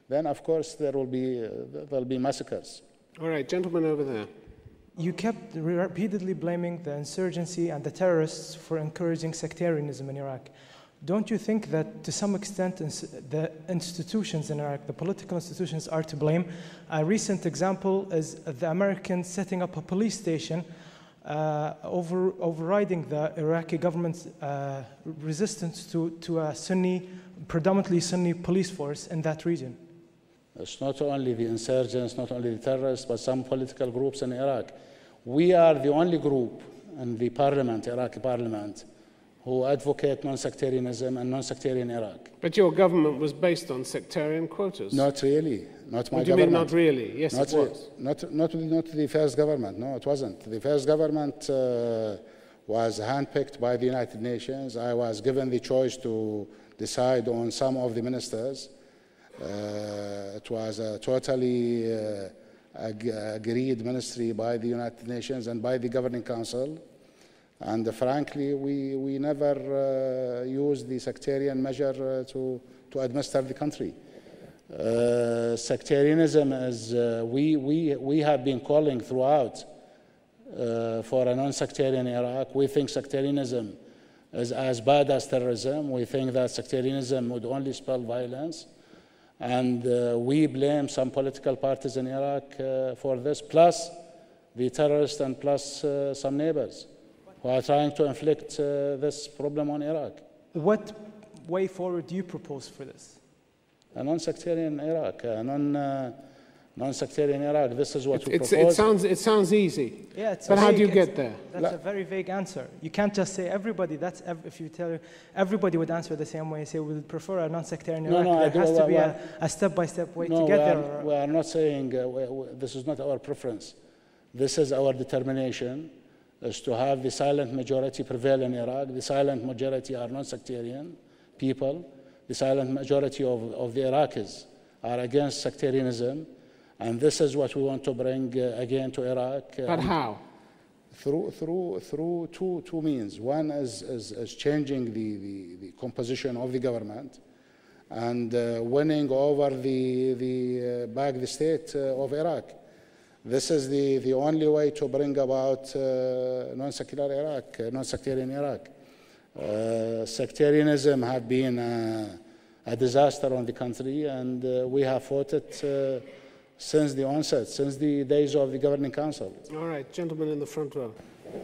then of course there'll be massacres. All right, gentleman over there. You kept repeatedly blaming the insurgency and the terrorists for encouraging sectarianism in Iraq. Don't you think that to some extent the institutions in Iraq, the political institutions, are to blame? A recent example is the Americans setting up a police station overriding the Iraqi government's resistance to a predominantly Sunni police force in that region. It's not only the insurgents, not only the terrorists, but some political groups in Iraq. We are the only group in the parliament, Iraqi parliament, who advocate non-sectarianism and non-sectarian Iraq. But your government was based on sectarian quotas. Not really. Not my government. What do you mean not really? Yes, it was. Not the first government. No, it wasn't. The first government was handpicked by the United Nations. I was given the choice to decide on some of the ministers. It was a totally agreed ministry by the United Nations and by the Governing Council. And frankly, we never used the sectarian measure to administer the country. Sectarianism is, we have been calling throughout for a non-sectarian Iraq. We think sectarianism is as bad as terrorism. We think that sectarianism would only spell violence. And we blame some political parties in Iraq for this, plus the terrorists and plus some neighbors who are trying to inflict this problem on Iraq. What way forward do you propose for this? A non-sectarian Iraq, a non-sectarian Iraq. This is what we propose. It sounds easy. Yeah, it's but how do you get there? That's a very vague answer. You can't just say everybody. If you tell everybody would answer the same way, say we would prefer a non-sectarian Iraq. There has to be a step-by-step way to get there. We are not saying this is not our preference. This is our determination, is to have the silent majority prevail in Iraq. The silent majority are non-sectarian people. The silent majority of the Iraqis are against sectarianism, and this is what we want to bring again to Iraq. But how? Through two means. One is changing the composition of the government and winning over the state of Iraq. This is the only way to bring about non-sectarian Iraq. Sectarianism have been a disaster on the country, and we have fought it since the onset, since the days of the Governing Council. All right, gentlemen in the front row.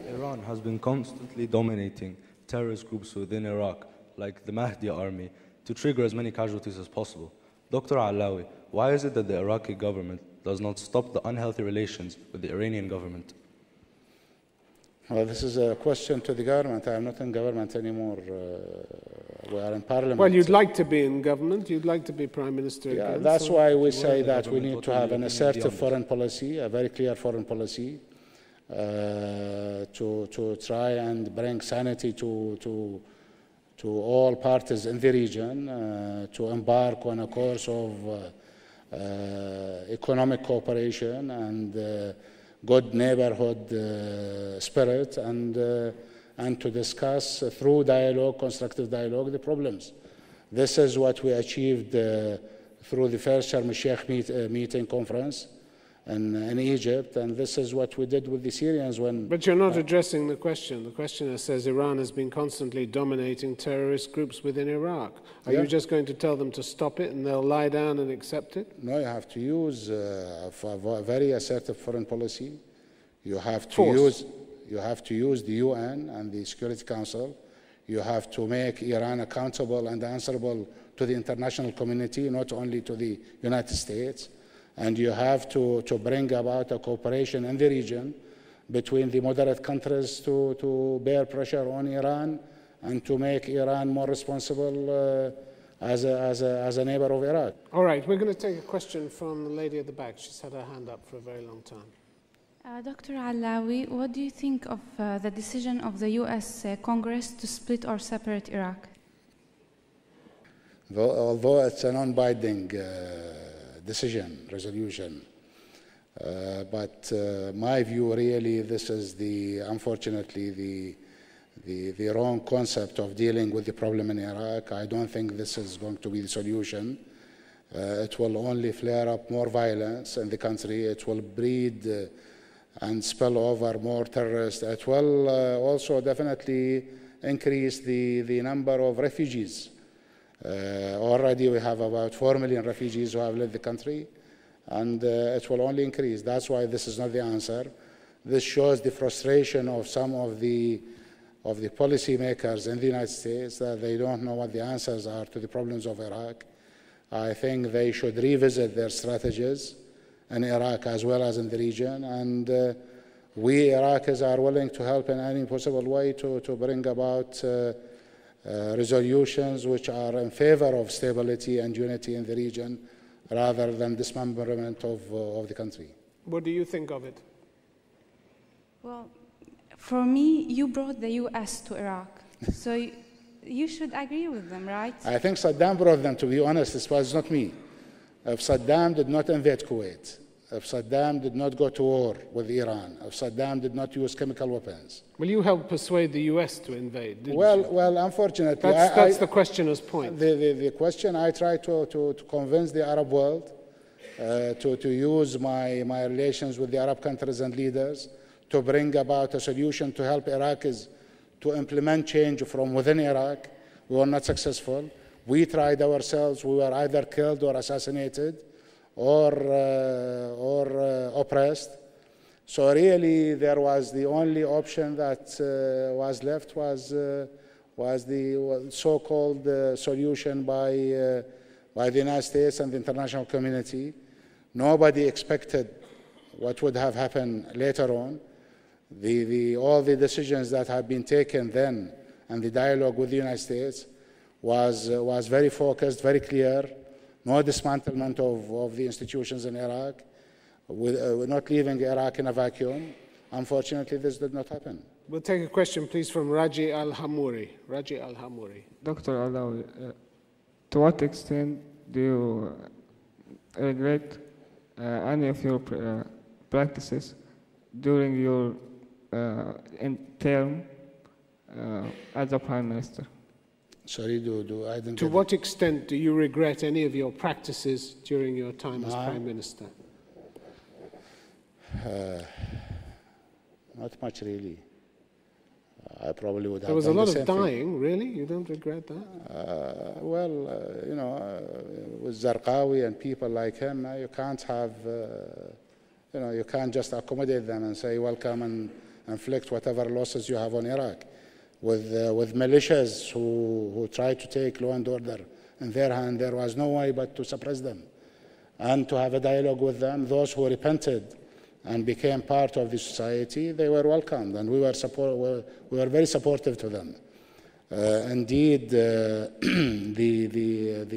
Iran has been constantly dominating terrorist groups within Iraq, like the Mahdi army, to trigger as many casualties as possible. Dr. Allawi, why is it that the Iraqi government does not stop the unhealthy relations with the Iranian government? Well, this is a question to the government. I am not in government anymore. We are in parliament. Well, you'd like to be in government. You'd like to be prime minister again. Yeah, that's why we say that we need to have an assertive foreign policy, a very clear foreign policy, to try and bring sanity to all parties in the region, to embark on a course of economic cooperation and good neighborhood spirit, and to discuss through dialogue, constructive dialogue, the problems. This is what we achieved through the first Sharm el-Sheikh meeting conference in Egypt, and this is what we did with the Syrians when... But you're not addressing the question. The questioner says Iran has been constantly dominating terrorist groups within Iraq. Are you just going to tell them to stop it and they'll lie down and accept it? No, you have to use a very assertive foreign policy. You have to use the UN and the Security Council. You have to make Iran accountable and answerable to the international community, not only to the United States. And you have to bring about a cooperation in the region between the moderate countries to bear pressure on Iran and to make Iran more responsible as a neighbor of Iraq. All right, we're going to take a question from the lady at the back. She's had her hand up for a very long time. Dr. Allawi, what do you think of the decision of the US Congress to split or separate Iraq? Although it's a non-binding decision, resolution. But my view, really, this is unfortunately the wrong concept of dealing with the problem in Iraq. I don't think this is going to be the solution. It will only flare up more violence in the country. It will breed and spill over more terrorists. It will also definitely increase the number of refugees. Already we have about 4 million refugees who have left the country, and it will only increase. That's why this is not the answer. This shows the frustration of some of the policymakers in the United States, that they don't know what the answers are to the problems of Iraq. I think they should revisit their strategies in Iraq as well as in the region, and we Iraqis are willing to help in any possible way to bring about resolutions which are in favor of stability and unity in the region rather than dismemberment of the country. What do you think of it? Well, for me, you brought the US to Iraq, so you should agree with them, right? I think Saddam brought them, to be honest. This was not me. If Saddam did not invade Kuwait, if Saddam did not go to war with Iran, if Saddam did not use chemical weapons. Well, you helped persuade the US to invade, didn't you? Well, unfortunately... That's the questioner's point. The question, I try to convince the Arab world to use my relations with the Arab countries and leaders to bring about a solution to help Iraqis to implement change from within Iraq. We were not successful. We tried ourselves. We were either killed or assassinated or oppressed. So really, there was the only option that was left was the so-called solution by the United States and the international community. Nobody expected what would have happened later on. All the decisions that had been taken then and the dialogue with the United States was very focused, very clear. No dismantlement of the institutions in Iraq. We're not leaving Iraq in a vacuum. Unfortunately, this did not happen. We'll take a question, please, from Raji Al-Hamouri. Raji Al-Hamouri. Dr. Allawi, to what extent do you regret any of your practices during your term as a Prime Minister? Sorry, I didn't. To what extent do you regret any of your practices during your time as Prime Minister? Not much, really. I probably would have. There was a lot of dying, really? You don't regret that? With Zarqawi and people like him, you can't have, you can't just accommodate them and say, welcome and inflict whatever losses you have on Iraq. With militias who tried to take law and order in their hand, there was no way but to suppress them and to have a dialogue with them. Those who repented and became part of the society, they were welcomed, and we were very supportive to them. Indeed, the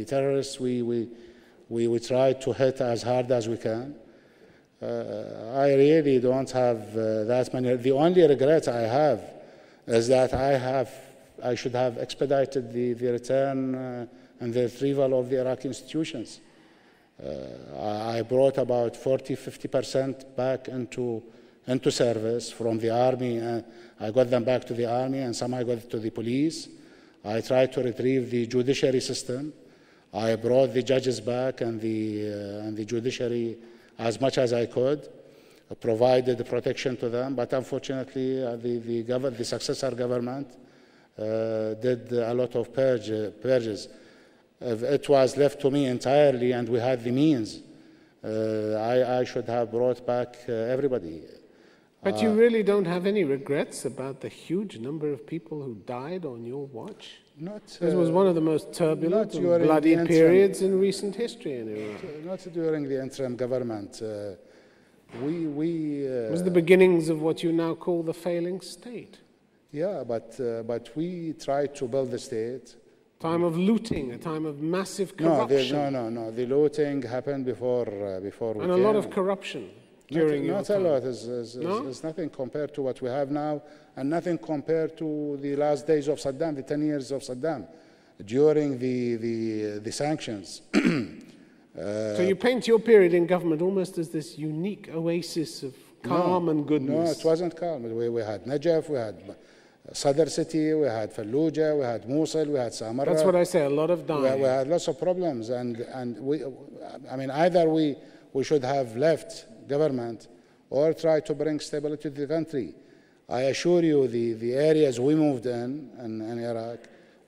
terrorists, we tried to hit as hard as we can. I really don't have that many. The only regret I have is that I should have expedited the return and the retrieval of the Iraqi institutions. I brought about 40–50% back into service from the army. I got them back to the army, and some I got to the police. I tried to retrieve the judiciary system. I brought the judges back and the judiciary as much as I could, provided protection to them. But unfortunately, the successor government did a lot of purges. If it was left to me entirely and we had the means, I should have brought back everybody. But you really don't have any regrets about the huge number of people who died on your watch? This was one of the most turbulent and bloody periods in recent history in Iraq. Not during the interim government. It was the beginnings of what you now call the failing state. Yeah, but we tried to build the state. Time of looting, a time of massive corruption. No. The looting happened before we came. And a lot of corruption during your time. Not a lot. It's nothing compared to what we have now, and nothing compared to the last days of Saddam, the 10 years of Saddam, during the sanctions. So you paint your period in government almost as this unique oasis of calm and goodness. No, it wasn't calm. We had Najaf, we had Sadr city, we had Fallujah, we had Mosul, we had Samarra. That's what I say, a lot of dying. We had lots of problems, and I mean, either we should have left government or try to bring stability to the country. I assure you, the areas we moved in Iraq,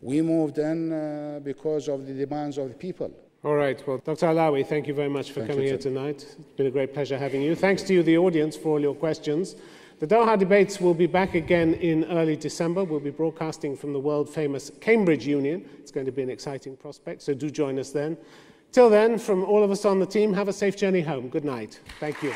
we moved in because of the demands of the people. All right. Well, Dr. Allawi, thank you very much for coming here tonight. It's been a great pleasure having you. Thanks to you, the audience, for all your questions. The Doha debates will be back again in early December. We'll be broadcasting from the world-famous Cambridge Union. It's going to be an exciting prospect, so do join us then. Till then, from all of us on the team, have a safe journey home. Good night. Thank you.